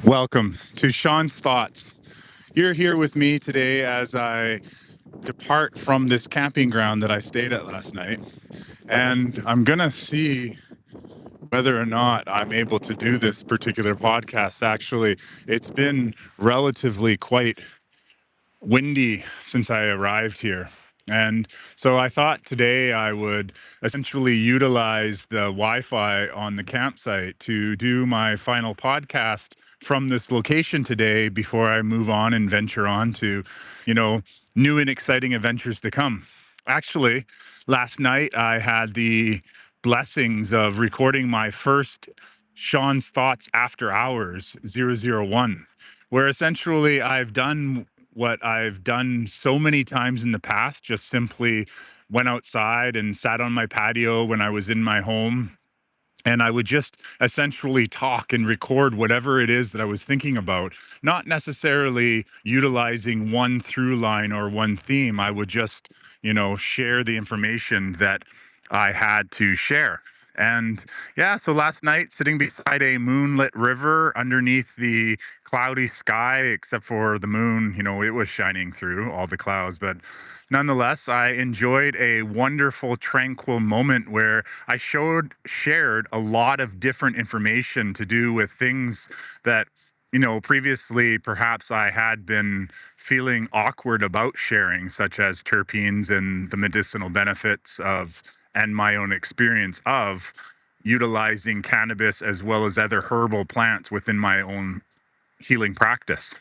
Welcome to Shawn's Thoughts. You're here with me today as I depart from this camping ground that I stayed at last night. And I'm going to see whether or not I'm able to do this particular podcast. Actually, it's been relatively quite windy since I arrived here. And so I thought today I would essentially utilize the Wi Fi on the campsite to do my final podcast from this location today before I move on and venture on to, you know, new and exciting adventures to come. Actually, last night I had the blessings of recording my first Sean's Thoughts After Hours 001, where essentially I've done what I've done so many times in the past, just simply went outside and sat on my patio when I was in my home. And I would just essentially talk and record whatever it is that I was thinking about, not necessarily utilizing one through line or one theme. I would just, share the information that I had to share. And yeah, so last night, sitting beside a moonlit river underneath the cloudy sky, except for the moon, it was shining through all the clouds. But nonetheless, I enjoyed a wonderful, tranquil moment where I shared a lot of different information to do with things that, previously perhaps I had been feeling awkward about sharing, such as terpenes and the medicinal benefits of, and my own experience of utilizing cannabis as well as other herbal plants within my own healing practice.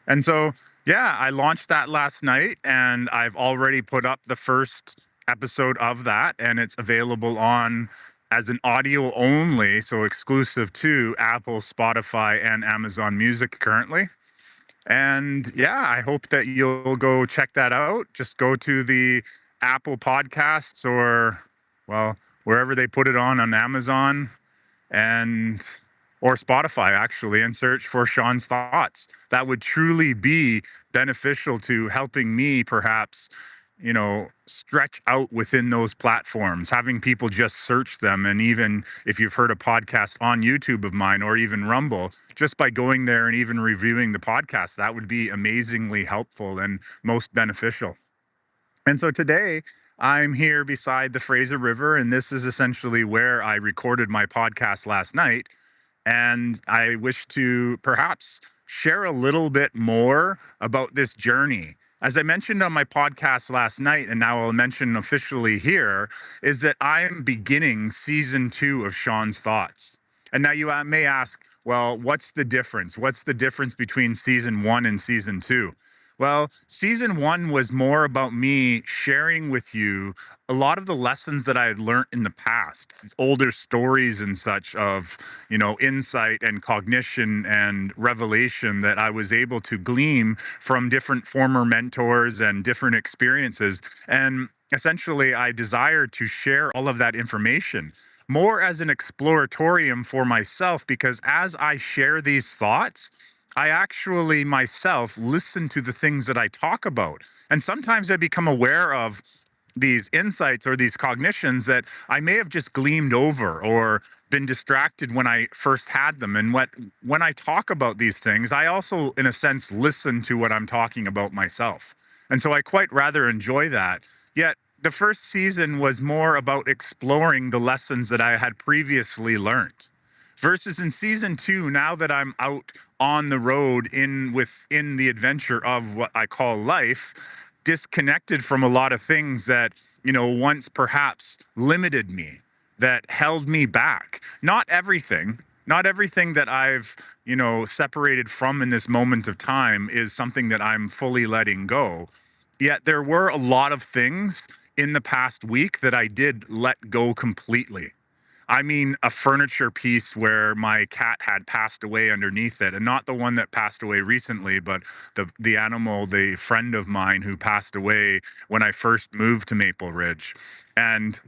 And so, yeah, I launched that last night and I've already put up the first episode of that, and it's available on as an audio only, so exclusive to Apple, Spotify, and Amazon Music currently. And yeah, I hope that you'll go check that out. Just go to the Apple Podcasts or, well, wherever they put it on Amazon and or Spotify actually, and search for Sean's Thoughts. That would truly be beneficial to helping me perhaps, stretch out within those platforms, having people just search them. And even if you've heard a podcast on YouTube of mine or even Rumble, just by going there and even reviewing the podcast, that would be amazingly helpful and most beneficial. And so today I'm here beside the Fraser River, and this is essentially where I recorded my podcast last night. And I wish to perhaps share a little bit more about this journey. As I mentioned on my podcast last night, and now I'll mention officially here, is that I am beginning season 2 of Sean's Thoughts. And now you may ask, well, what's the difference? What's the difference between season 1 and season 2? Well, season 1 was more about me sharing with you a lot of the lessons that I had learned in the past, older stories and such of, insight and cognition and revelation that I was able to glean from different former mentors and different experiences. And essentially, I desired to share all of that information more as an exploratorium for myself, because as I share these thoughts, I actually myself listen to the things that I talk about. And sometimes I become aware of these insights or these cognitions that I may have just gleamed over or been distracted when I first had them. And when I talk about these things, I also, in a sense, listen to what I'm talking about myself. And so I quite rather enjoy that. Yet the first season was more about exploring the lessons that I had previously learned. Versus in season 2, now that I'm out on the road within the adventure of what I call life, disconnected from a lot of things that, once perhaps limited me, that held me back. Not everything that I've, separated from in this moment of time is something that I'm fully letting go. Yet there were a lot of things in the past week that I did let go completely. I mean, a furniture piece where my cat had passed away underneath it, and not the one that passed away recently, but the animal, the friend of mine who passed away when I first moved to Maple Ridge. And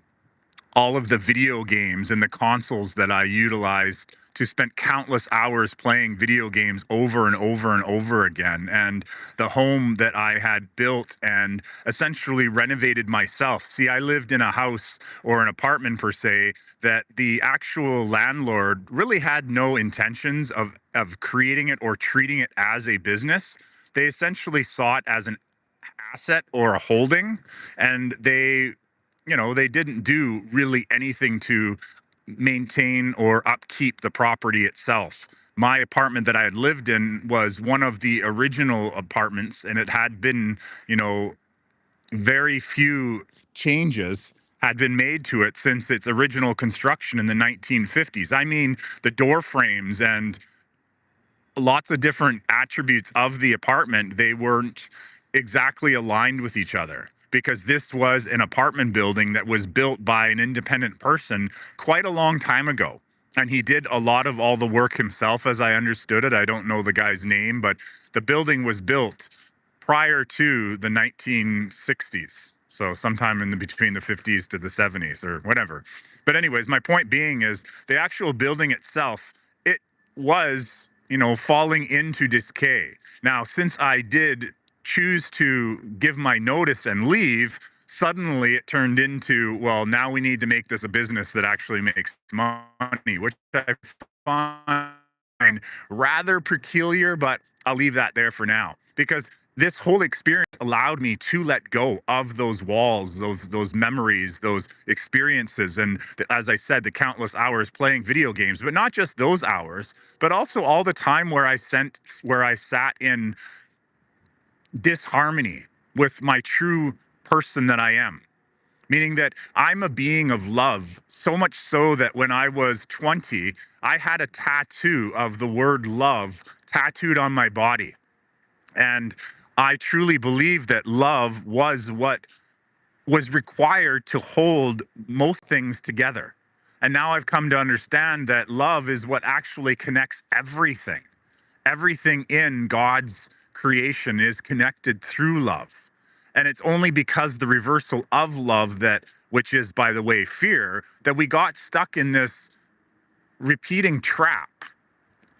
all of the video games and the consoles that I utilized who spent countless hours playing video games over and over and over again, and the home that I had built and essentially renovated myself. See, I lived in a house or an apartment per se that the actual landlord really had no intentions of creating it or treating it as a business. They essentially saw it as an asset or a holding, and they didn't do really anything to maintain or upkeep the property itself. My apartment that I had lived in was one of the original apartments, and it had been, very few changes had been made to it since its original construction in the 1950s. I mean, the door frames and lots of different attributes of the apartment, they weren't exactly aligned with each other, because this was an apartment building that was built by an independent person quite a long time ago. And he did a lot of all the work himself, as I understood it. I don't know the guy's name, but the building was built prior to the 1960s. So sometime in between the 50s to the 70s or whatever. But anyways, my point being is the actual building itself, it was, falling into decay. Now, since I did choose to give my notice and leave, suddenly it turned into, well, now we need to make this a business that actually makes money, which I find rather peculiar, but I'll leave that there for now, because this whole experience allowed me to let go of those walls, those memories, those experiences, and as I said, the countless hours playing video games. But not just those hours, but also all the time where I sat in disharmony with my true person that I am. Meaning that I'm a being of love, so much so that when I was 20, I had a tattoo of the word love tattooed on my body. And I truly believe that love was what was required to hold most things together. And now I've come to understand that love is what actually connects everything. Everything in God's creation is connected through love. And it's only because the reversal of love, that, which is, by the way, fear, that we got stuck in this repeating trap.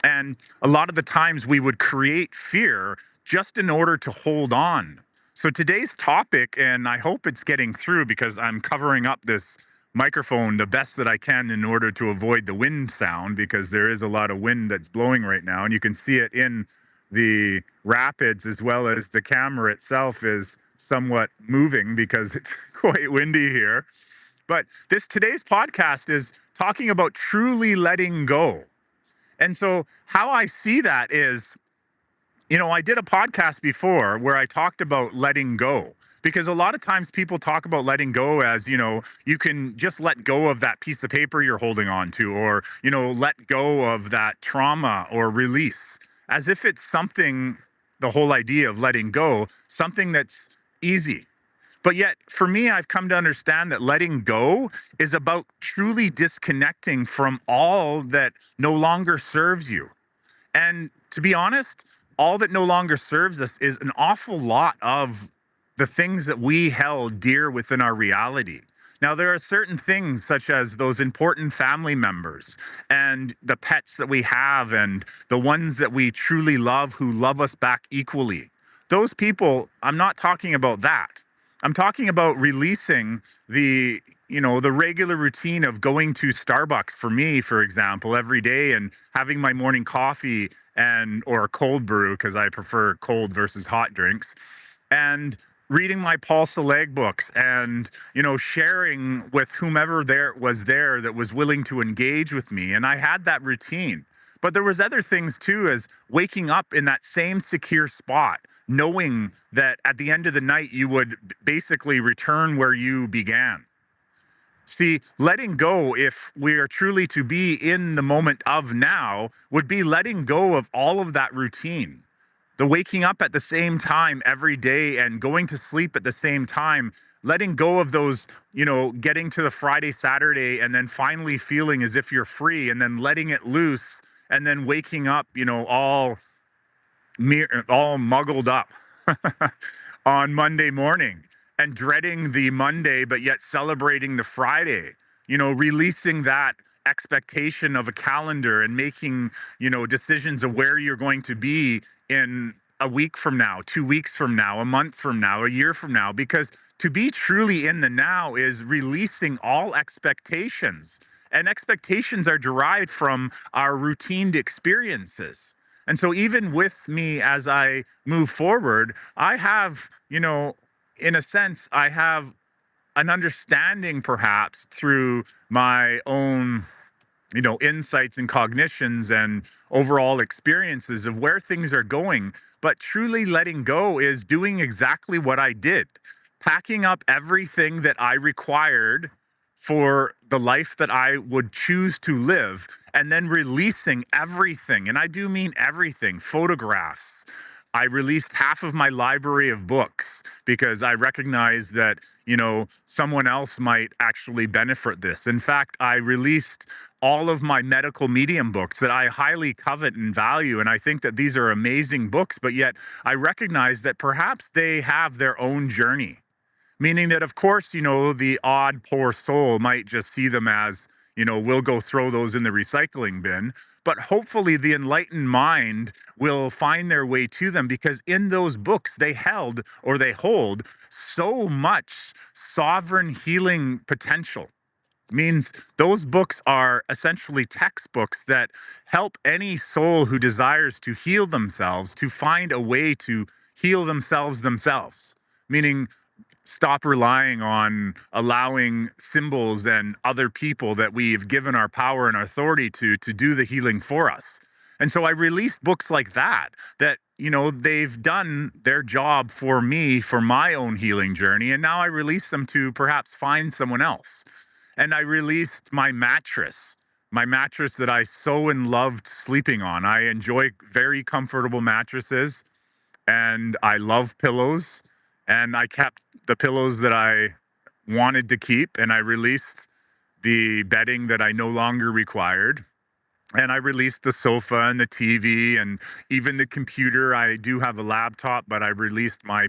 And a lot of the times we would create fear just in order to hold on. So today's topic, and I hope it's getting through because I'm covering up this microphone the best that I can in order to avoid the wind sound, because there is a lot of wind that's blowing right now. And you can see it in the rapids, as well as the camera itself is somewhat moving because it's quite windy here. But today's podcast is talking about truly letting go. And so how I see that is, I did a podcast before where I talked about letting go, because a lot of times people talk about letting go as, you can just let go of that piece of paper you're holding on to, or, let go of that trauma or release, as if it's something, the whole idea of letting go, something that's easy. But yet, for me, I've come to understand that letting go is about truly disconnecting from all that no longer serves you. And to be honest, all that no longer serves us is an awful lot of the things that we held dear within our reality. Now, there are certain things, such as those important family members and the pets that we have and the ones that we truly love, who love us back equally. Those people, I'm not talking about that. I'm talking about releasing the regular routine of going to Starbucks, for me, for example, every day, and having my morning coffee or a cold brew, because I prefer cold versus hot drinks, and reading my Paul Seleg books, and sharing with whomever there that was willing to engage with me. And I had that routine. But there was other things too, as waking up in that same secure spot, knowing that at the end of the night you would basically return where you began. See, letting go, if we are truly to be in the moment of now, would be letting go of all of that routine. The waking up at the same time every day and going to sleep at the same time, letting go of those, getting to the Friday, Saturday, and then finally feeling as if you're free, and then letting it loose, and then waking up, all muggled up on Monday morning, and dreading the Monday, but yet celebrating the Friday, releasing that expectation of a calendar and making, decisions of where you're going to be in a week from now, 2 weeks from now, a month from now, a year from now, because to be truly in the now is releasing all expectations. And expectations are derived from our routine experiences. And so, even with me as I move forward, I have, in a sense, I have an understanding perhaps through my own insights and cognitions and overall experiences of where things are going. But truly letting go is doing exactly what I did, packing up everything that I required for the life that I would choose to live, and then releasing everything. And I do mean everything: photographs. I released half of my library of books because I recognized that, someone else might actually benefit this. In fact, I released all of my medical medium books that I highly covet and value. And I think that these are amazing books, but yet I recognize that perhaps they have their own journey. Meaning that, of course, the odd poor soul might just see them as, we'll go throw those in the recycling bin. But hopefully, the enlightened mind will find their way to them, because in those books, they hold so much sovereign healing potential. Means those books are essentially textbooks that help any soul who desires to heal themselves to find a way to heal themselves. Meaning, stop relying on allowing symbols and other people that we've given our power and authority to do the healing for us. And so I released books like that they've done their job for me, for my own healing journey, and now I release them to perhaps find someone else. And I released my mattress that I so loved sleeping on. I enjoy very comfortable mattresses, and I love pillows, and I kept the pillows that I wanted to keep, and I released the bedding that I no longer required. And I released the sofa and the TV and even the computer. I do have a laptop, but I released my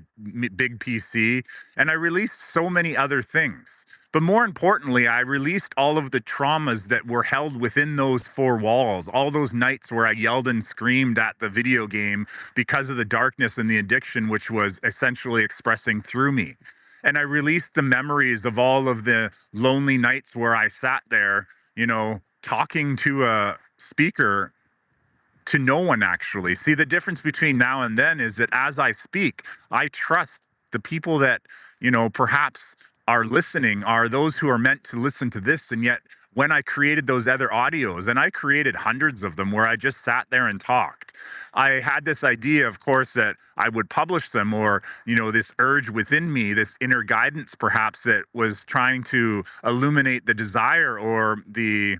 big PC, and I released so many other things. But more importantly, I released all of the traumas that were held within those four walls, all those nights where I yelled and screamed at the video game because of the darkness and the addiction, which was essentially expressing through me. And I released the memories of all of the lonely nights where I sat there, talking to a speaker to no one actually. See, the difference between now and then is that as I speak, I trust the people that, perhaps are listening are those who are meant to listen to this. And yet, when I created those other audios, and I created hundreds of them where I just sat there and talked, I had this idea, of course, that I would publish them, or, this urge within me, this inner guidance perhaps that was trying to illuminate the desire or the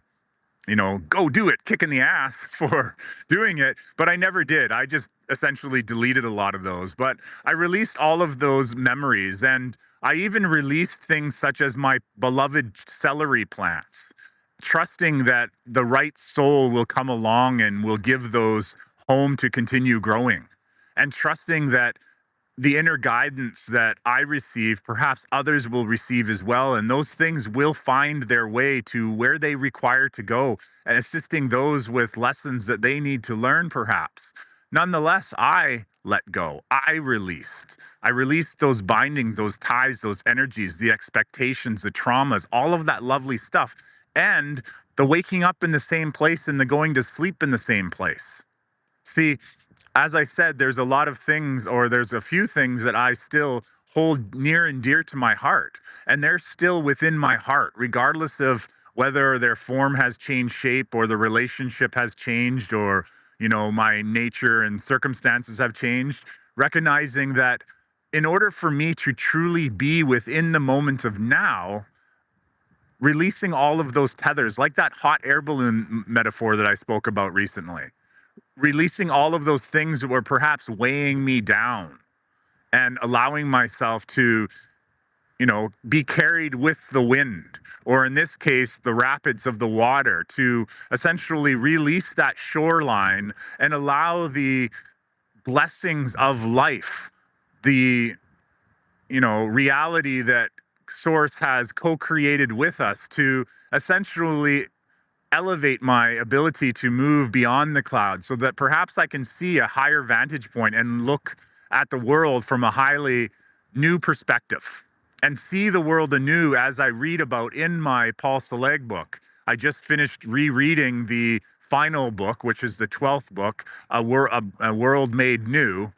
go do it, kick in the ass for doing it. But I never did. I just essentially deleted a lot of those. But I released all of those memories. And I even released things such as my beloved celery plants, trusting that the right soul will come along and will give those home to continue growing. And trusting that the inner guidance that I receive, perhaps others will receive as well. And those things will find their way to where they require to go, and assisting those with lessons that they need to learn, perhaps. Nonetheless, I let go. I released. I released those bindings, those ties, those energies, the expectations, the traumas, all of that lovely stuff. And the waking up in the same place and the going to sleep in the same place. See, as I said, there's a lot of things, or there's a few things that I still hold near and dear to my heart. And they're still within my heart, regardless of whether their form has changed shape, or the relationship has changed, or, my nature and circumstances have changed. Recognizing that in order for me to truly be within the moment of now, releasing all of those tethers, like that hot air balloon metaphor that I spoke about recently, releasing all of those things that were perhaps weighing me down, and allowing myself to, be carried with the wind, or in this case, the rapids of the water, to essentially release that shoreline and allow the blessings of life, the, reality that Source has co created with us, to essentially elevate my ability to move beyond the clouds so that perhaps I can see a higher vantage point and look at the world from a highly new perspective and see the world anew as I read about in my Paul Seleg book. I just finished rereading the final book, which is the 12th book, a World Made New,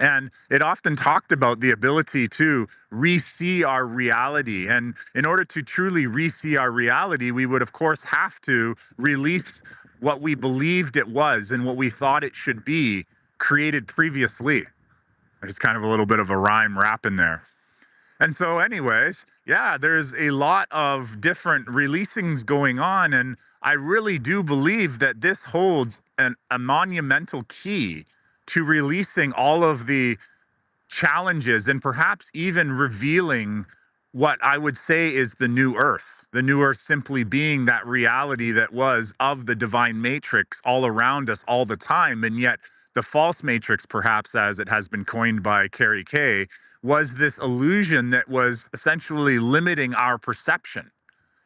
and it often talked about the ability to re-see our reality. And in order to truly re-see our reality, we would, of course, have to release what we believed it was and what we thought it should be created previously. There's kind of a little bit of a rhyme rap in there. And so, anyways, yeah, there's a lot of different releasings going on. And I really do believe that this holds a monumental key to releasing all of the challenges and perhaps even revealing what I would say is the new earth. The new earth simply being that reality that was of the divine matrix all around us all the time. And yet, the false matrix, perhaps as it has been coined by Carrie Kay, was this illusion that was essentially limiting our perception.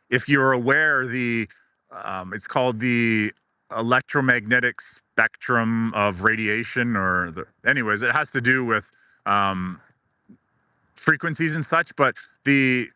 If you're aware, it's called the electromagnetic spectrum of radiation, anyways, it has to do with um, frequencies and such, but the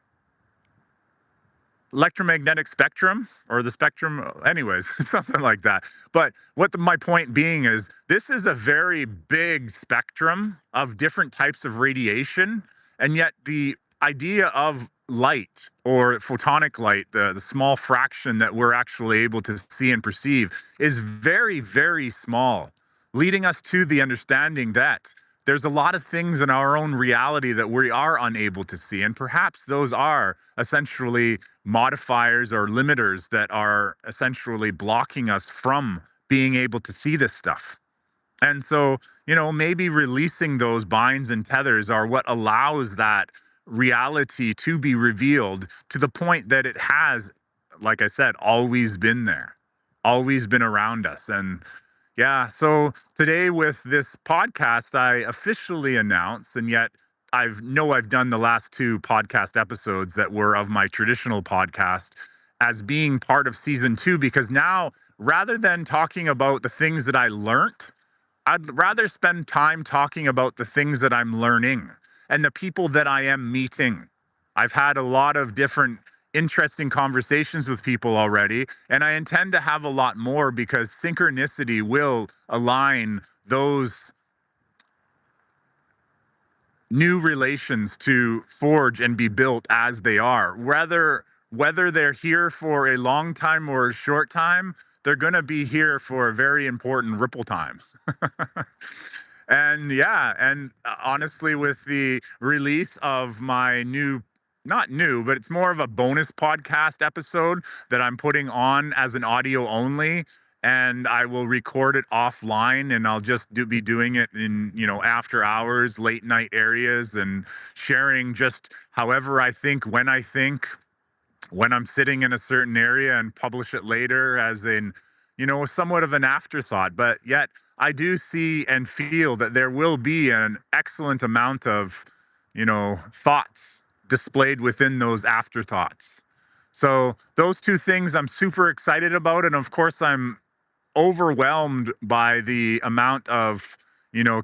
electromagnetic spectrum or the spectrum, anyways, something like that. But my point being is this is a very big spectrum of different types of radiation, and yet the idea of light or photonic light, the small fraction that we're actually able to see and perceive, is very, very small, leading us to the understanding that there's a lot of things in our own reality that we are unable to see. And perhaps those are essentially modifiers or limiters that are essentially blocking us from being able to see this stuff. And so, maybe releasing those binds and tethers are what allows that reality to be revealed to the point that it has, like I said, always been there, always been around us. And yeah, so today with this podcast, I officially announce, and yet I've done the last two podcast episodes that were of my traditional podcast as being part of season 2, because now rather than talking about the things that I learned, I'd rather spend time talking about the things that I'm learning and the people that I am meeting. I've had a lot of different interesting conversations with people already, and I intend to have a lot more because synchronicity will align those new relations to forge and be built as they are. Whether they're here for a long time or a short time, they're going to be here for a very important ripple time. And yeah, and honestly, with the release of my not new, but it's more of a bonus podcast episode that I'm putting on as an audio only. And I will record it offline, and I'll just be doing it in, after hours, late night areas, and sharing just however I think, when I'm sitting in a certain area, and publish it later as somewhat of an afterthought. But yet I do see and feel that there will be an excellent amount of, thoughts displayed within those afterthoughts. So those two things I'm super excited about. And of course, I'm overwhelmed by the amount of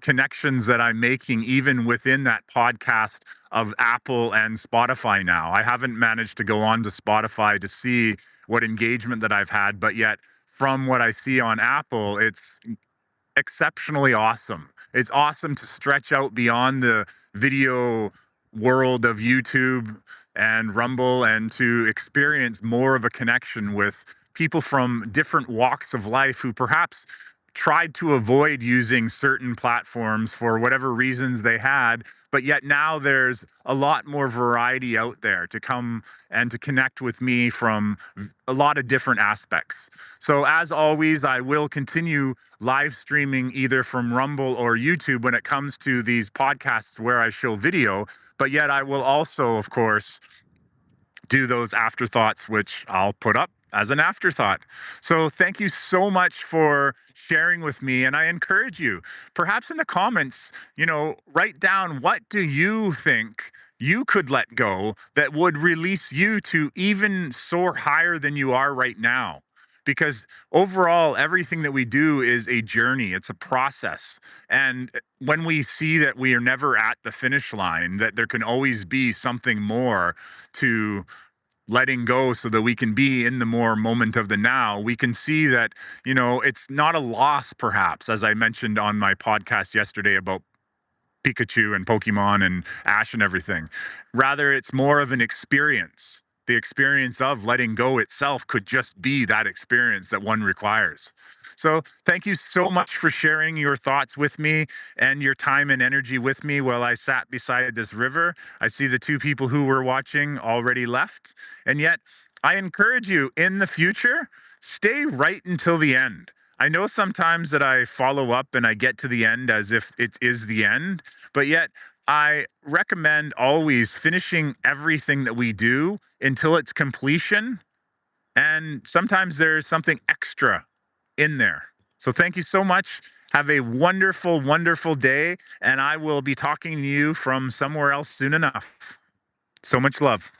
connections that I'm making even within that podcast of Apple and Spotify. Now I haven't managed to go on to Spotify to see what engagement that I've had, but yet from what I see on Apple, it's exceptionally awesome. It's awesome to stretch out beyond the video world of YouTube and Rumble and to experience more of a connection with people from different walks of life who perhaps tried to avoid using certain platforms for whatever reasons they had, but yet now there's a lot more variety out there to come and to connect with me from a lot of different aspects. So as always, I will continue live streaming either from Rumble or YouTube when it comes to these podcasts where I show video, but yet I will also, of course, do those afterthoughts, which I'll put up as an afterthought. So thank you so much for sharing with me. And I encourage you, perhaps in the comments, write down, what do you think you could let go that would release you to even soar higher than you are right now? because overall, everything that we do is a journey, it's a process. And when we see that we are never at the finish line, that there can always be something more to letting go so that we can be in the more moment of the now, we can see that, it's not a loss, perhaps, as I mentioned on my podcast yesterday about Pikachu and Pokemon and Ash and everything. Rather, it's more of an experience. The experience of letting go itself could just be that experience that one requires. So, thank you so much for sharing your thoughts with me and your time and energy with me while I sat beside this river. I see the two people who were watching already left. And yet, I encourage you in the future, stay right until the end. I know sometimes that I follow up and I get to the end as if it is the end, but yet I recommend always finishing everything that we do until its completion. And sometimes there's something extra in there. So thank you so much. Have a wonderful, wonderful day. And I will be talking to you from somewhere else soon enough. So much love.